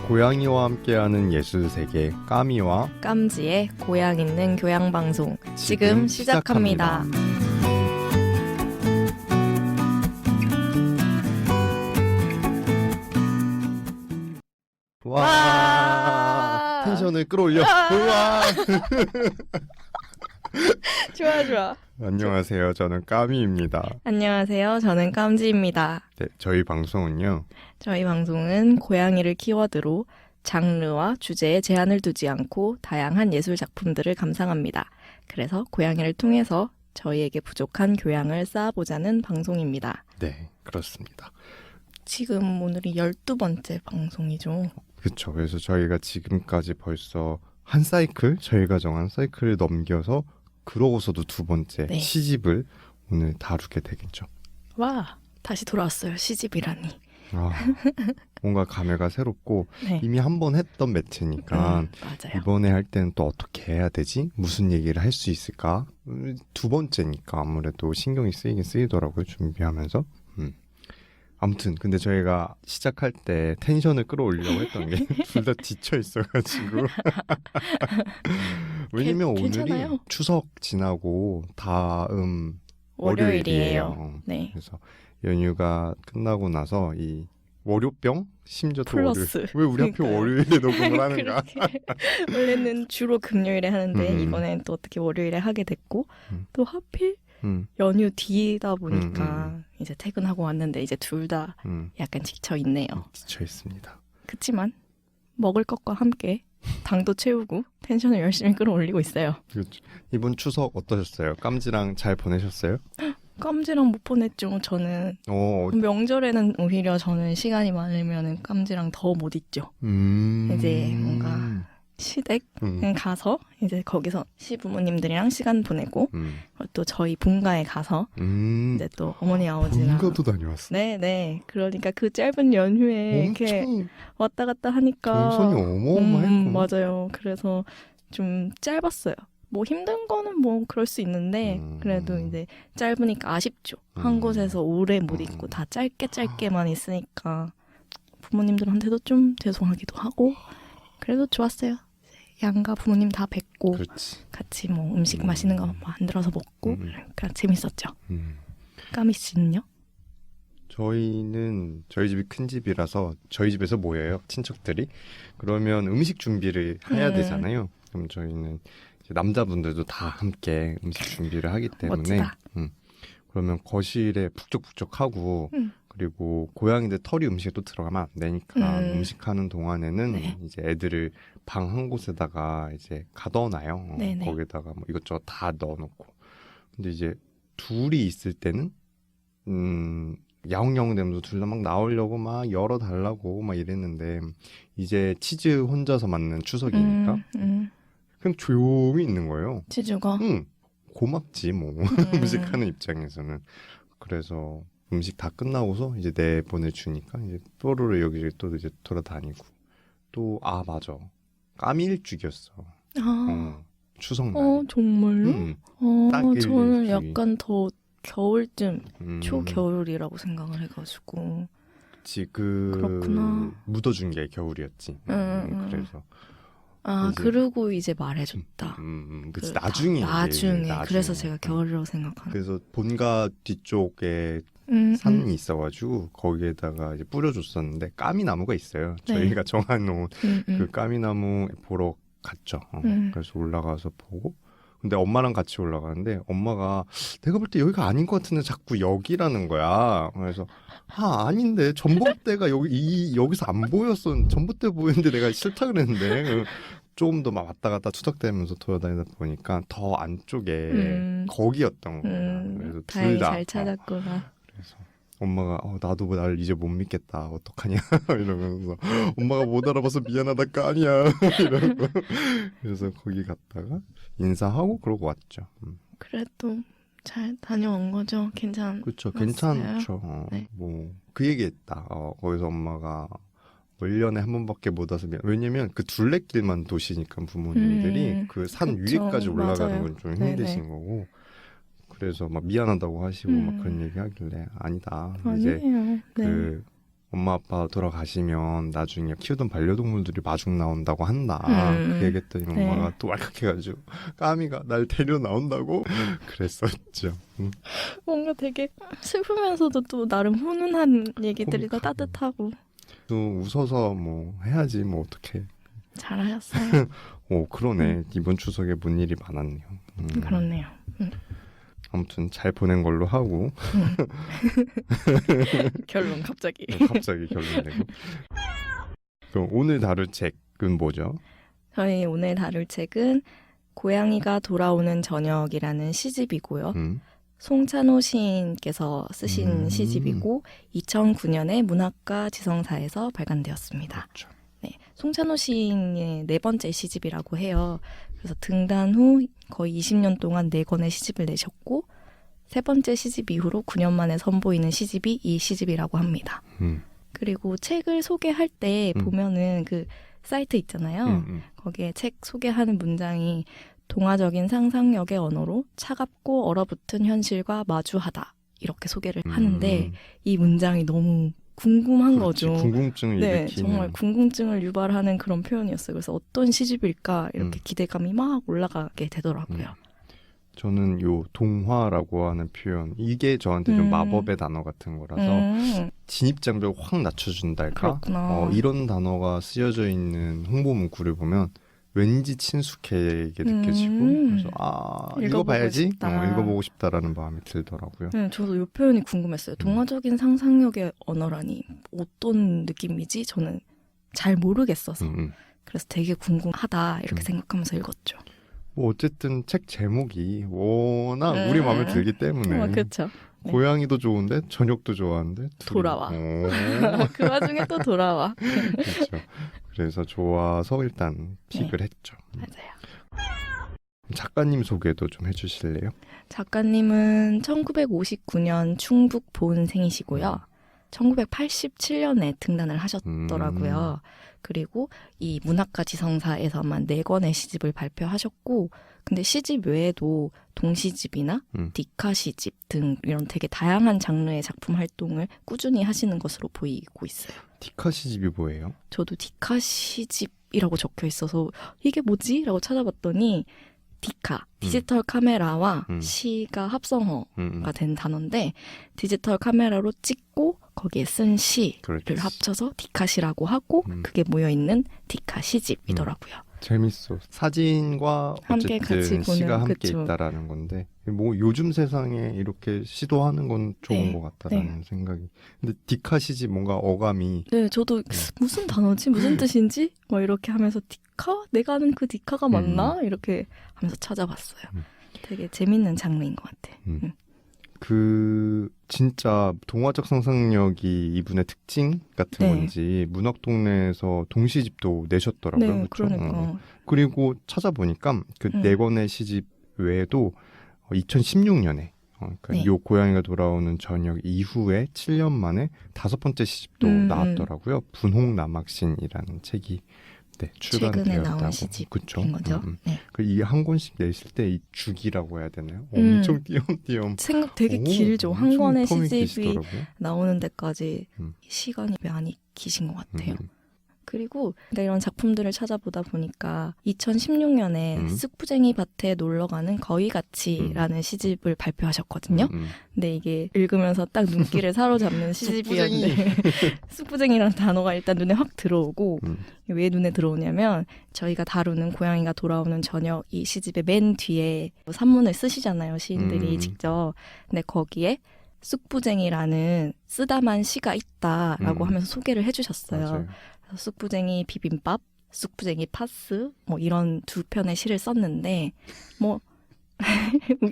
고양이와 함께하는 예술세계 까미와 깜지의 고향 있는 교양방송 지금 시작합니다. 와, 텐션을 끌어올려. 우와. 좋아. 안녕하세요. 저는 까미입니다. 안녕하세요. 저는 깜지입니다. 네, 저희 방송은요. 저희 방송은 고양이를 키워드로 장르와 주제에 제한을 두지 않고 다양한 예술 작품들을 감상합니다. 그래서 고양이를 통해서 저희에게 부족한 교양을 쌓아보자는 방송입니다. 네, 그렇습니다. 지금 오늘이 12번째 방송이죠. 그렇죠. 그래서 저희가 지금까지 벌써 한 사이클, 저희가 정한 사이클을 넘겨서 그러고서도 두 번째 네. 시집을 오늘 다루게 되겠죠. 와, 다시 돌아왔어요. 시집이라니. 아, 뭔가 감회가 새롭고 네. 이미 한 번 했던 매체니까 맞아요. 이번에 할 때는 또 어떻게 해야 되지? 무슨 얘기를 할 수 있을까? 두 번째니까 아무래도 신경이 쓰이긴 쓰이더라고요. 준비하면서. 아무튼 근데 저희가 시작할 때 텐션을 끌어올리려고 했던 게 둘 다 지쳐 있어가지고 왜냐면 오늘이 괜찮아요. 추석 지나고 다음 월요일이에요. 네. 그래서 연휴가 끝나고 나서 이 월요병? 심지어 또 플러스. 왜 우리 하필 그러니까요. 월요일에 녹음을 하는가? 그렇게. 원래는 주로 금요일에 하는데 음. 이번엔 또 어떻게 월요일에 하게 됐고 음. 또 하필 연휴 뒤다 보니까 이제 퇴근하고 왔는데 이제 둘 다 약간 지쳐 있네요. 지쳐 있습니다. 그치만 먹을 것과 함께 당도 채우고 텐션을 열심히 끌어올리고 있어요. 그렇죠. 이번 추석 어떠셨어요? 깜지랑 잘 보내셨어요? 깜지랑 못 보냈죠. 저는 명절에는 오히려 저는 시간이 많으면 깜지랑 더 못 있죠. 이제 뭔가 시댁 가서 이제 거기서 시부모님들이랑 시간 보내고 또 저희 본가에 가서 이제 또 어머니 아버지랑 본가도 다녀왔어. 네네. 그러니까 그 짧은 연휴에 이렇게 왔다 갔다 하니까 동선이 어마어마했고. 맞아요. 그래서 좀 짧았어요. 뭐 힘든 거는 뭐 그럴 수 있는데 그래도 이제 짧으니까 아쉽죠. 한 곳에서 오래 못 있고 다 짧게만 있으니까 부모님들한테도 좀 죄송하기도 하고 그래도 좋았어요. 양가 부모님 다 뵙고 그렇지. 같이 뭐 음식 맛있는 거 만들어서 먹고 그러니까 재밌었죠. 까미 씨는요? 저희는 저희 집이 큰 집이라서 저희 집에서 모여요. 친척들이. 그러면 음식 준비를 해야 되잖아요. 그럼 저희는 이제 남자분들도 다 함께 음식 준비를 하기 때문에 그러면 거실에 북적북적하고 그리고 고양이들 털이 음식에 또 들어가면 안 되니까 음식하는 동안에는 네. 이제 애들을 방 한 곳에다가 이제 가둬놔요. 네네. 거기다가 뭐 이것저것 다 넣어놓고. 근데 이제 둘이 있을 때는 야옹야옹 되면서 둘 다 막 나오려고 막 열어달라고 막 이랬는데 이제 치즈 혼자서 맞는 추석이니까 그냥 조용히 있는 거예요. 치즈가? 고맙지 뭐 음식하는 입장에서는. 그래서 음식 다 끝나고서 이제 내보내주니까 이제 뽀로로 여기저기 또 이제 돌아다니고 또 맞아 까미 일주기였어. 추석날. 정말요? 딱 저는 일주기. 약간 더 겨울쯤 초겨울이라고 생각을 해가지고 그렇구나. 묻어준 게 겨울이었지. 그래서 이제, 그리고 이제 말해줬다. 그치, 나중에 그래서 제가 겨울이라고 생각하는. 그래서 본가 뒤쪽에 산이 있어가지고 거기에다가 이제 뿌려줬었는데 까미나무가 있어요. 네. 저희가 정해놓은 그 까미나무 보러 갔죠. 그래서 올라가서 보고 근데 엄마랑 같이 올라가는데 엄마가 내가 볼 때 여기가 아닌 것 같은데 자꾸 여기라는 거야. 그래서 아닌데 전봇대가 여기서 안 보였어. 전봇대 보이는데 내가 싫다 그랬는데 조금 더 막 왔다 갔다 투닥대면서 돌아다니다 보니까 더 안쪽에 거기였던 거야. 그래서 둘 다 잘 찾았구나. 그래서 엄마가 나도 날 이제 못 믿겠다. 어떡하냐 이러면서 엄마가 못 알아봐서 미안하다 까니야 이러고 그래서 거기 갔다가 인사하고 그러고 왔죠. 그래도 잘 다녀온 거죠? 그렇죠. 괜찮죠. 네. 뭐 그 얘기했다. 거기서 엄마가 1년에 한 번밖에 못 와서 왜냐면 그 둘레길만 도시니까 부모님들이 그 산 위에까지 올라가는 건 좀 힘드신 거고 그래서 막 미안하다고 하시고 막 그런 얘기 하길래 아니다. 아니에요. 이제 그 엄마 아빠 돌아가시면 나중에 키우던 반려동물들이 마중 나온다고 한다. 그 얘기했더니 엄마가 또 왈칵해가지고 까미가 날 데려 나온다고 그랬었죠. 뭔가 되게 슬프면서도 또 나름 훈훈한 얘기들이 다 따뜻하고. 또 웃어서 뭐 해야지 뭐 어떡해. 잘하셨어요. 오 그러네. 이번 추석에 뭔 일이 많았네요. 그렇네요. 아무튼 잘 보낸 걸로 하고 결론 갑자기. 갑자기 결론 내고. 그럼 오늘 다룰 책은 뭐죠? 저희 오늘 다룰 책은 고양이가 돌아오는 저녁이라는 시집이고요. 송찬호 시인께서 쓰신 시집이고 2009년에 문학과 지성사에서 발간되었습니다. 그렇죠. 네, 송찬호 시인의 네 번째 시집이라고 해요. 그래서 등단 후 거의 20년 동안 4권의 시집을 내셨고 세 번째 시집 이후로 9년 만에 선보이는 시집이 이 시집이라고 합니다. 그리고 책을 소개할 때 보면은 그 사이트 있잖아요. 거기에 책 소개하는 문장이 동화적인 상상력의 언어로 차갑고 얼어붙은 현실과 마주하다 이렇게 소개를 하는데 이 문장이 너무 궁금한 그렇지, 거죠. 궁금증을 네, 일으키는. 정말 궁금증을 유발하는 그런 표현이었어요. 그래서 어떤 시집일까 이렇게 기대감이 막 올라가게 되더라고요. 저는 요 동화라고 하는 표현 이게 저한테 좀 마법의 단어 같은 거라서 진입장벽 확 낮춰준달까? 이런 단어가 쓰여져 있는 홍보 문구를 보면 왠지 친숙하게 느껴지고 그래서 읽어봐야지 읽어보고 싶다라는 마음이 들더라고요. 네, 저도 이 표현이 궁금했어요. 동화적인 상상력의 언어라니 어떤 느낌이지? 저는 잘 모르겠어서 그래서 되게 궁금하다 이렇게 생각하면서 읽었죠. 뭐 어쨌든 책 제목이 워낙 우리 마음에 들기 때문에 그렇죠. 네. 고양이도 좋은데 저녁도 좋아하는데 돌아와. 그 와중에 또 돌아와. 그렇죠. 그래서 좋아서 일단 픽을 했죠. 맞아요. 작가님 소개도 좀 해주실래요? 작가님은 1959년 충북 보은생이시고요. 1987년에 등단을 하셨더라고요. 그리고 이 문학과 지성사에서만 4권의 시집을 발표하셨고 근데 시집 외에도 동시집이나 디카 시집 등 이런 되게 다양한 장르의 작품 활동을 꾸준히 하시는 것으로 보이고 있어요. 디카 시집이 뭐예요? 저도 디카 시집이라고 적혀 있어서 이게 뭐지? 라고 찾아봤더니 디카, 디지털 카메라와 시가 합성어가 된 단어인데 디지털 카메라로 찍고 거기에 쓴 시를 그렇지. 합쳐서 디카시라고 하고 그게 모여있는 디카 시집이더라고요. 재밌어. 사진과 함께 어쨌든 같이 보는, 시가 함께 그쵸. 있다라는 건데 뭐 요즘 세상에 이렇게 시도하는 건 좋은 것 같다라는 생각이. 근데 디카 시집 뭔가 어감이 네, 저도 무슨 단어지? 무슨 뜻인지? 막 이렇게 하면서 디카? 내가 아는 그 디카가 맞나? 이렇게 하면서 찾아봤어요. 되게 재밌는 장르인 것 같아. 그 진짜 동화적 상상력이 이분의 특징 같은 건지 문학동네에서 동시집도 내셨더라고요. 네, 그렇죠? 그러니까. 그리고 찾아보니까 그 4권의 시집 외에도 2016년에 그러니까 요 고양이가 돌아오는 저녁 이후에 7년 만에 5번째 시집도 나왔더라고요. 분홍남학신이라는 책이 최근에 출간되었다고. 나온 시집인 그쵸? 거죠. 네. 이 한 권씩 내실 때 이 주기라고 해야 되나요? 엄청 띄엄띄엄. 생각 되게 길죠. 한 권의 시집이 나오는 데까지 시간이 많이 기신 것 같아요. 그리고 이런 작품들을 찾아보다 보니까 2016년에 쑥부쟁이 밭에 놀러가는 거위같이라는 시집을 발표하셨거든요. 근데 이게 읽으면서 딱 눈길을 사로잡는 시집이었는데 쑥부쟁이라는 단어가 일단 눈에 확 들어오고 왜 눈에 들어오냐면 저희가 다루는 고양이가 돌아오는 저녁 이 시집의 맨 뒤에 산문을 쓰시잖아요. 시인들이 직접. 근데 거기에 쑥부쟁이라는 쓰다만 시가 있다라고 하면서 소개를 해주셨어요. 맞아요. 쑥부쟁이 비빔밥, 쑥부쟁이 파스 뭐 이런 2편의 시를 썼는데 뭐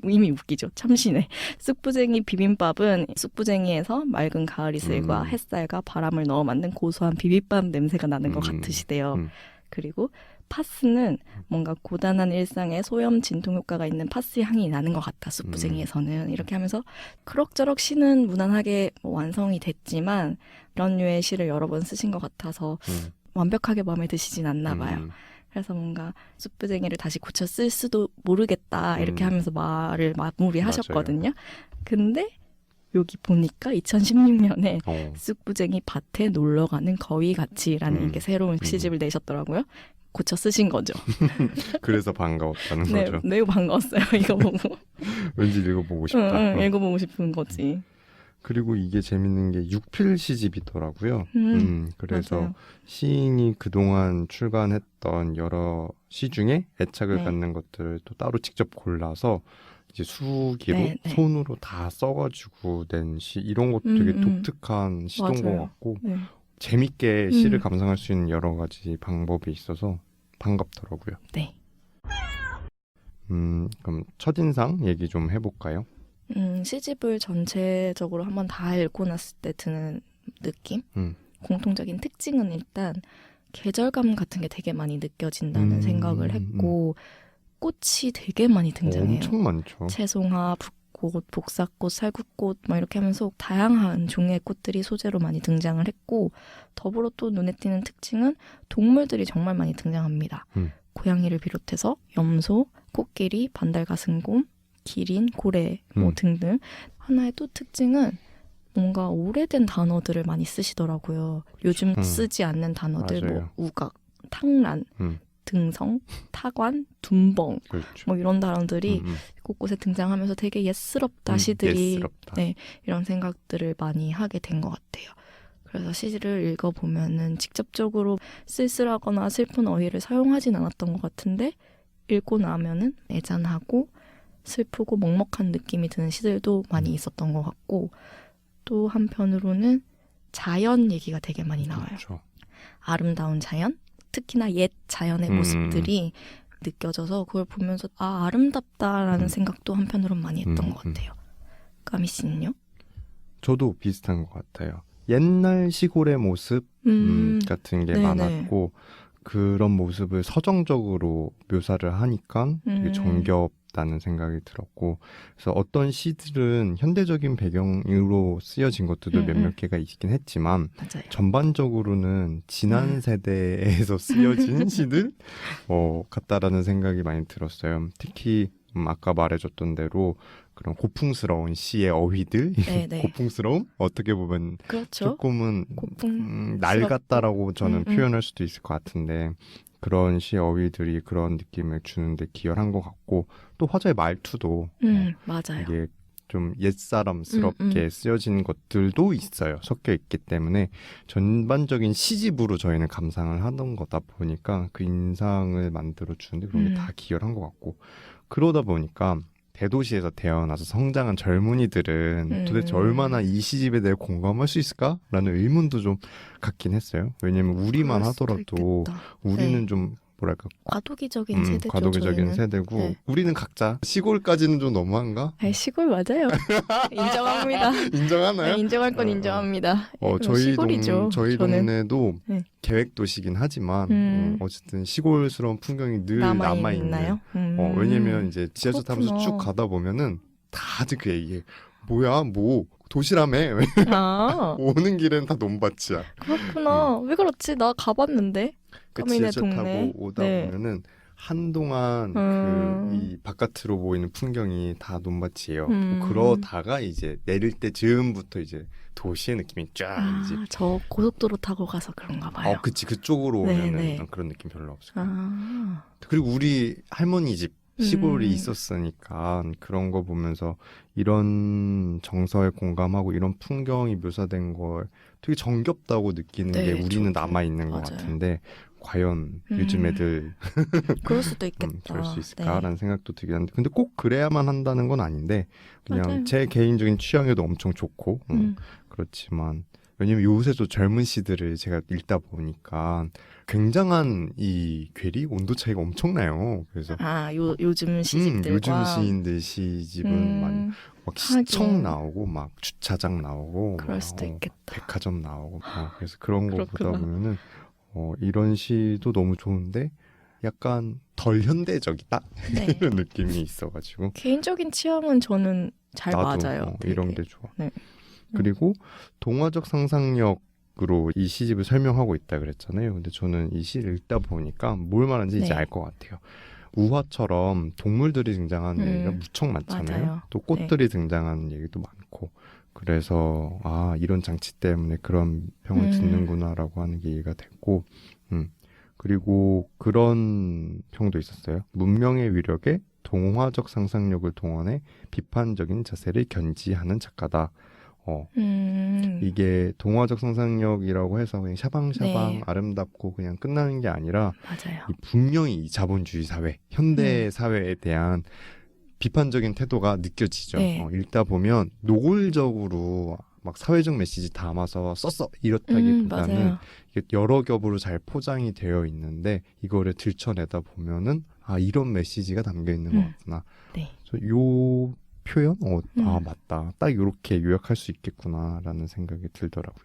이미 웃기죠. 참신해. 쑥부쟁이 비빔밥은 쑥부쟁이에서 맑은 가을 이슬과 햇살과 바람을 넣어 만든 고소한 비빔밥 냄새가 나는 것 같으시대요. 그리고 파스는 뭔가 고단한 일상에 소염 진통 효과가 있는 파스 향이 나는 것 같다. 쑥부쟁이에서는 이렇게 하면서 그럭저럭 시는 무난하게 완성이 됐지만 이런 류의 시를 여러 번 쓰신 것 같아서 완벽하게 마음에 드시진 않나 봐요. 그래서 뭔가 쑥부쟁이를 다시 고쳐 쓸 수도 모르겠다 이렇게 하면서 말을 마무리하셨거든요. 근데 여기 보니까 2016년에 어. 쑥부쟁이 밭에 놀러가는 거위같이라는 이렇게 새로운 시집을 내셨더라고요. 고쳐 쓰신 거죠. 그래서 반가웠다는 네, 거죠. 매우 반가웠어요. 이거 보고. 왠지 읽어보고 싶다. 응, 읽어보고 싶은 거지. 그리고 이게 재밌는 게 6필 시집이더라고요. 그래서 맞아요. 시인이 그동안 출간했던 여러 시 중에 애착을 네. 갖는 것들을 또 따로 직접 골라서 이제 수기로 네, 네. 손으로 다 써가지고 낸 시, 이런 것도 되게 독특한 시도인 것 맞아요. 같고 네. 재밌게 시를 감상할 수 있는 여러 가지 방법이 있어서 반갑더라고요. 네. 그럼 첫인상 얘기 좀 해볼까요? 시집을 전체적으로 한번 다 읽고 났을 때 드는 느낌? 공통적인 특징은 일단 계절감 같은 게 되게 많이 느껴진다는 생각을 했고 꽃이 되게 많이 등장해요. 엄청 많죠. 채송화, 붓꽃, 복사꽃, 살구꽃 막 이렇게 하면서 다양한 종류의 꽃들이 소재로 많이 등장을 했고 더불어 또 눈에 띄는 특징은 동물들이 정말 많이 등장합니다. 고양이를 비롯해서 염소, 코끼리, 반달가슴곰, 기린, 고래 뭐 등등. 하나의 또 특징은 뭔가 오래된 단어들을 많이 쓰시더라고요. 요즘 쓰지 않는 단어들 맞아요. 뭐 우각, 탕란, 등성, 타관, 둔벙 그렇죠. 뭐 이런 단어들이 곳곳에 등장하면서 되게 옛스럽다 시들이 옛스럽다. 네, 이런 생각들을 많이 하게 된 것 같아요. 그래서 시를 읽어보면은 직접적으로 쓸쓸하거나 슬픈 어휘를 사용하진 않았던 것 같은데 읽고 나면은 애잔하고 슬프고 먹먹한 느낌이 드는 시들도 많이 있었던 것 같고 또 한편으로는 자연 얘기가 되게 많이 나와요. 그렇죠. 아름다운 자연, 특히나 옛 자연의 모습들이 느껴져서 그걸 보면서 아 아름답다라는 생각도 한편으로는 많이 했던 것 같아요. 까미 씨는요? 저도 비슷한 것 같아요. 옛날 시골의 모습 같은 게 네네. 많았고 그런 모습을 서정적으로 묘사를 하니까 되게 정겹다는 생각이 들었고 그래서 어떤 시들은 현대적인 배경으로 쓰여진 것들도 몇몇 개가 있긴 했지만 맞아요. 전반적으로는 지난 세대에서 쓰여진 시들 같다라는 생각이 많이 들었어요. 특히 아까 말해줬던 대로 그런 고풍스러운 시의 어휘들, 네네. 고풍스러움? 어떻게 보면 그렇죠. 조금은 고풍스럽고. 낡았다라고 저는 표현할 수도 있을 것 같은데 그런 시의 어휘들이 그런 느낌을 주는데 기여한 것 같고 또 화자의 말투도 맞아요. 이게 좀 옛사람스럽게 쓰여진 것들도 있어요. 섞여 있기 때문에 전반적인 시집으로 저희는 감상을 하던 거다 보니까 그 인상을 만들어 주는데 그런 게 다 기여한 것 같고 그러다 보니까 대도시에서 태어나서 성장한 젊은이들은 도대체 얼마나 이 시집에 대해 공감할 수 있을까라는 의문도 좀 갖긴 했어요. 왜냐면 우리만 그럴 수도 하더라도 있겠다. 우리는 네. 좀 뭐랄까 과도기적인 세대죠. 과도기적인 저희는. 세대고 네. 우리는 각자 시골까지는 좀 너무한가? 아이, 시골 맞아요. 인정합니다. 인정하나요? 네, 인정할 건 인정합니다. 저희 시골이죠. 저희 저는. 동네도 네. 계획도시긴 하지만 어쨌든 시골스러운 풍경이 늘 남아있는. 남아있나요? 왜냐면 이제 지하철 타면서 쭉 가다 보면은 다들 그 얘기해. 뭐야, 뭐 도시라며. 아, 오는 길엔 다 논밭이야. 그렇구나. 왜 그렇지? 나 가봤는데. 그 까미네 지하철 동네. 타고 오다 네. 보면은 한동안 이 바깥으로 보이는 풍경이 다 논밭이에요. 그러다가 이제 내릴 때 즈음부터 이제 도시의 느낌이 쫙 이제. 저 고속도로 타고 가서 그런가 봐요. 그치 그쪽으로 오면은 네네. 그런 느낌 별로 없을 거예요. 아, 그리고 우리 할머니 집 시골이 있었으니까 그런 거 보면서 이런 정서에 공감하고 이런 풍경이 묘사된 걸 되게 정겹다고 느끼는 네, 게 우리는 저도. 남아있는 것 맞아요. 같은데 과연 요즘 애들 그럴 수도 있겠다. 저럴 수 네. 있을까라는 생각도 들긴 한데 근데 꼭 그래야만 한다는 건 아닌데 그냥 맞아요. 제 개인적인 취향에도 엄청 좋고 그렇지만 왜냐면 요새도 젊은 시들을 제가 읽다 보니까 굉장한 이 괴리 온도 차이가 엄청나요. 그래서 요즘 시집들과 요즘 시인들 시집은 많이 막 시청 나오고 막 주차장 나오고 그럴 막, 수도 있겠다. 백화점 나오고 그래서 그런 거 그렇구나. 보다 보면은 이런 시도 너무 좋은데 약간 덜 현대적이다 네. 이런 느낌이 있어가지고 개인적인 취향은 저는 잘 나도 맞아요. 이런 되게. 게 좋아. 네. 그리고 동화적 상상력으로 이 시집을 설명하고 있다 그랬잖아요. 근데 저는 이 시를 읽다 보니까 뭘 말하는지 이제 네. 알 것 같아요. 우화처럼 동물들이 등장하는 얘기가 무척 많잖아요. 맞아요. 또 꽃들이 등장하는 얘기도 많고 그래서 이런 장치 때문에 그런 평을 듣는구나라고 하는 게 이해가 됐고, 그리고 그런 평도 있었어요. 문명의 위력에 동화적 상상력을 동원해 비판적인 자세를 견지하는 작가다. 이게 동화적 상상력이라고 해서 그냥 샤방샤방 네. 아름답고 그냥 끝나는 게 아니라 맞아요. 분명히 이 자본주의 사회, 현대 사회에 대한 비판적인 태도가 느껴지죠. 네. 읽다 보면 노골적으로 막 사회적 메시지 담아서 썼어 이렇다기보다는 맞아요. 이게 여러 겹으로 잘 포장이 되어 있는데 이거를 들춰내다 보면은 이런 메시지가 담겨 있는 것 같구나. 네. 그래서 요 표현 맞다. 딱 이렇게 요약할 수 있겠구나라는 생각이 들더라고요.